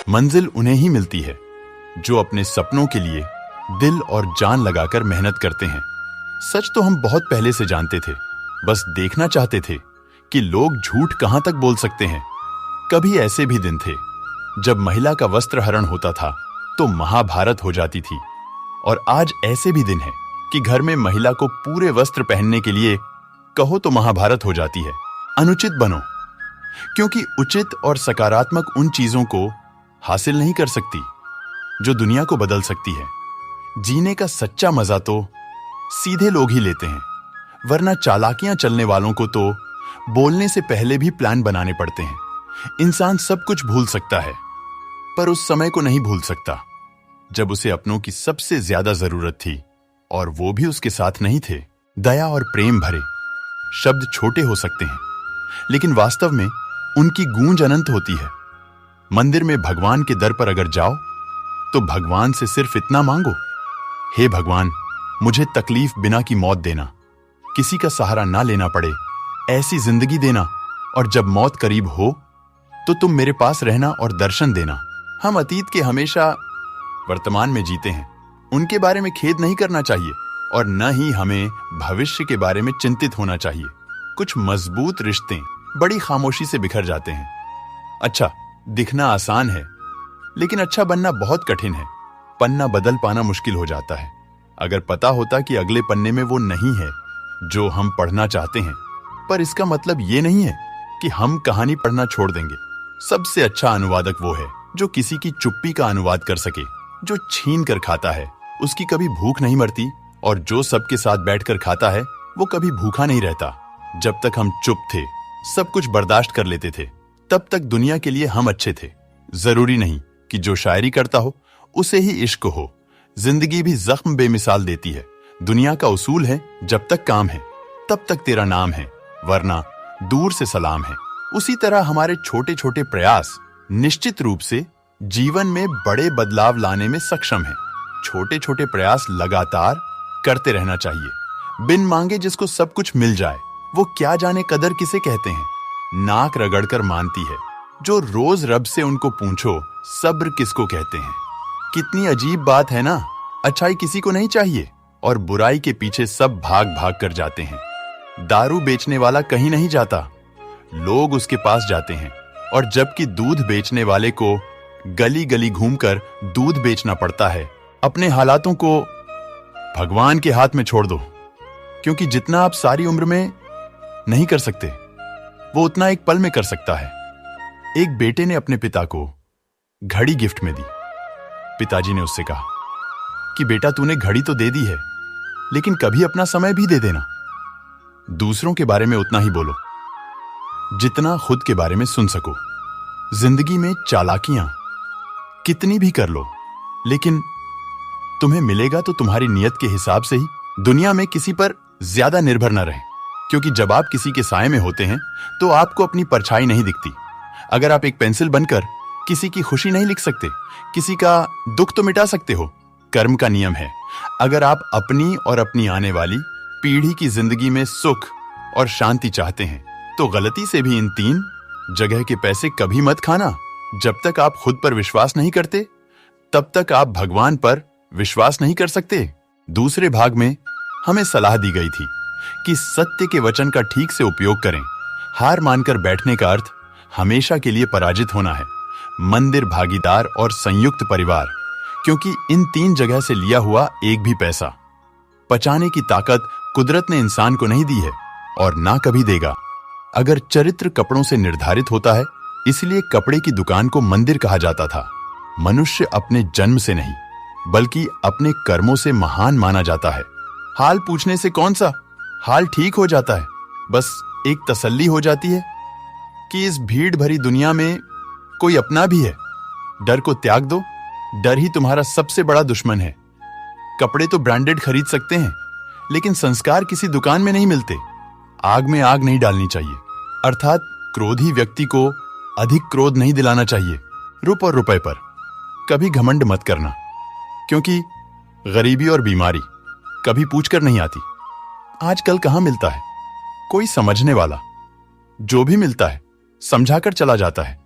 मंजिल उन्हें ही मिलती है जो अपने सपनों के लिए दिल और जान लगाकर मेहनत करते हैं। सच तो हम बहुत पहले से जानते थे, बस देखना चाहते थे कि लोग झूठ कहां तक बोल सकते हैं। कभी ऐसे भी दिन थे जब महिला का वस्त्र हरण होता था तो महाभारत हो जाती थी, और आज ऐसे भी दिन है कि घर में महिला को पूरे वस्त्र पहनने के लिए कहो तो महाभारत हो जाती है। अनुचित बनो, क्योंकि उचित और सकारात्मक उन चीजों को हासिल नहीं कर सकती जो दुनिया को बदल सकती है। जीने का सच्चा मजा तो सीधे लोग ही लेते हैं, वरना चालाकियां चलने वालों को तो बोलने से पहले भी प्लान बनाने पड़ते हैं। इंसान सब कुछ भूल सकता है, पर उस समय को नहीं भूल सकता जब उसे अपनों की सबसे ज्यादा जरूरत थी, और वो भी उसके साथ नहीं थे। दया और प्रेम भरे शब्द छोटे हो सकते हैं, लेकिन वास्तव में उनकी गूंज अनंत होती है। मंदिर में भगवान के दर पर अगर जाओ तो भगवान से सिर्फ इतना मांगो, हे भगवान, मुझे तकलीफ बिना की मौत देना, किसी का सहारा ना लेना पड़े ऐसी जिंदगी देना, और जब मौत करीब हो तो तुम मेरे पास रहना और दर्शन देना। हम अतीत के हमेशा वर्तमान में जीते हैं, उनके बारे में खेद नहीं करना चाहिए, और न ही हमें भविष्य के बारे में चिंतित होना चाहिए। कुछ मजबूत रिश्ते बड़ी खामोशी से बिखर जाते हैं। अच्छा दिखना आसान है, लेकिन अच्छा बनना बहुत कठिन है। पन्ना बदल पाना मुश्किल हो जाता है। अगर पता होता कि अगले पन्ने में वो नहीं है जो हम पढ़ना चाहते हैं, पर इसका मतलब ये नहीं है कि हम कहानी पढ़ना छोड़ देंगे। सबसे अच्छा अनुवादक वो है जो किसी की चुप्पी का अनुवाद कर सके। जो छीन कर खाता है उसकी कभी भूख नहीं मरती, और जो सबके साथ बैठकर खाता है वो कभी भूखा नहीं रहता। जब तक हम चुप थे, सब कुछ बर्दाश्त कर लेते थे, तब तक दुनिया के लिए हम अच्छे थे। जरूरी नहीं कि जो शायरी करता हो उसे ही इश्क हो। जिंदगी भी जख्म बेमिसाल देती है। दुनिया का उसूल है, जब तक काम है तब तक तेरा नाम है, वरना दूर से सलाम है। उसी तरह हमारे छोटे छोटे प्रयास निश्चित रूप से जीवन में बड़े बदलाव लाने में सक्षम है। छोटे छोटे प्रयास लगातार करते रहना चाहिए। बिन मांगे जिसको सब कुछ मिल जाए, वो क्या जाने कदर किसे कहते हैं। नाक रगड़कर मानती है जो रोज रब से उनको पूछो सब्र किसको कहते हैं। कितनी अजीब बात है ना, अच्छाई किसी को नहीं चाहिए और बुराई के पीछे सब भाग भाग कर जाते हैं। दारू बेचने वाला कहीं नहीं जाता, लोग उसके पास जाते हैं, और जबकि दूध बेचने वाले को गली गली घूमकर दूध बेचना पड़ता है। अपने हालातों को भगवान के हाथ में छोड़ दो, क्योंकि जितना आप सारी उम्र में नहीं कर सकते, वो उतना एक पल में कर सकता है। एक बेटे ने अपने पिता को घड़ी गिफ्ट में दी। पिताजी ने उससे कहा कि बेटा तूने घड़ी तो दे दी है, लेकिन कभी अपना समय भी दे देना। दूसरों के बारे में उतना ही बोलो जितना खुद के बारे में सुन सको। जिंदगी में चालाकियां कितनी भी कर लो, लेकिन तुम्हें मिलेगा तो तुम्हारी नियत के हिसाब से ही। दुनिया में किसी पर ज्यादा निर्भर न रहे, क्योंकि जब आप किसी के साए में होते हैं तो आपको अपनी परछाई नहीं दिखती। अगर आप एक पेंसिल बनकर किसी की खुशी नहीं लिख सकते, किसी का दुख तो मिटा सकते हो। कर्म का नियम है, अगर आप अपनी और अपनी आने वाली पीढ़ी की जिंदगी में सुख और शांति चाहते हैं, तो गलती से भी इन 3 जगह के पैसे कभी मत खाना। जब तक आप खुद पर विश्वास नहीं करते, तब तक आप भगवान पर विश्वास नहीं कर सकते। दूसरे भाग में हमें सलाह दी गई थी कि सत्य के वचन का ठीक से उपयोग करें। हार मानकर बैठने का अर्थ हमेशा के लिए पराजित होना है। मंदिर, भागीदार और संयुक्त परिवार, क्योंकि इन 3 जगह से लिया हुआ एक भी पैसा पचाने की ताकत कुदरत ने इंसान को नहीं दी है और ना कभी देगा। अगर चरित्र कपड़ों से निर्धारित होता है, इसलिए कपड़े की दुकान को मंदिर कहा जाता था। मनुष्य अपने जन्म से नहीं, बल्कि अपने कर्मों से महान माना जाता है। हाल पूछने से कौन सा हाल ठीक हो जाता है, बस एक तसल्ली हो जाती है कि इस भीड़ भरी दुनिया में कोई अपना भी है। डर को त्याग दो, डर ही तुम्हारा सबसे बड़ा दुश्मन है। कपड़े तो ब्रांडेड खरीद सकते हैं, लेकिन संस्कार किसी दुकान में नहीं मिलते। आग में आग नहीं डालनी चाहिए, अर्थात क्रोधी व्यक्ति को अधिक क्रोध नहीं दिलाना चाहिए। रुप और रुपए पर कभी घमंड मत करना, क्योंकि गरीबी और बीमारी कभी पूछकर नहीं आती। आजकल कहां मिलता है कोई समझने वाला, जो भी मिलता है समझाकर चला जाता है।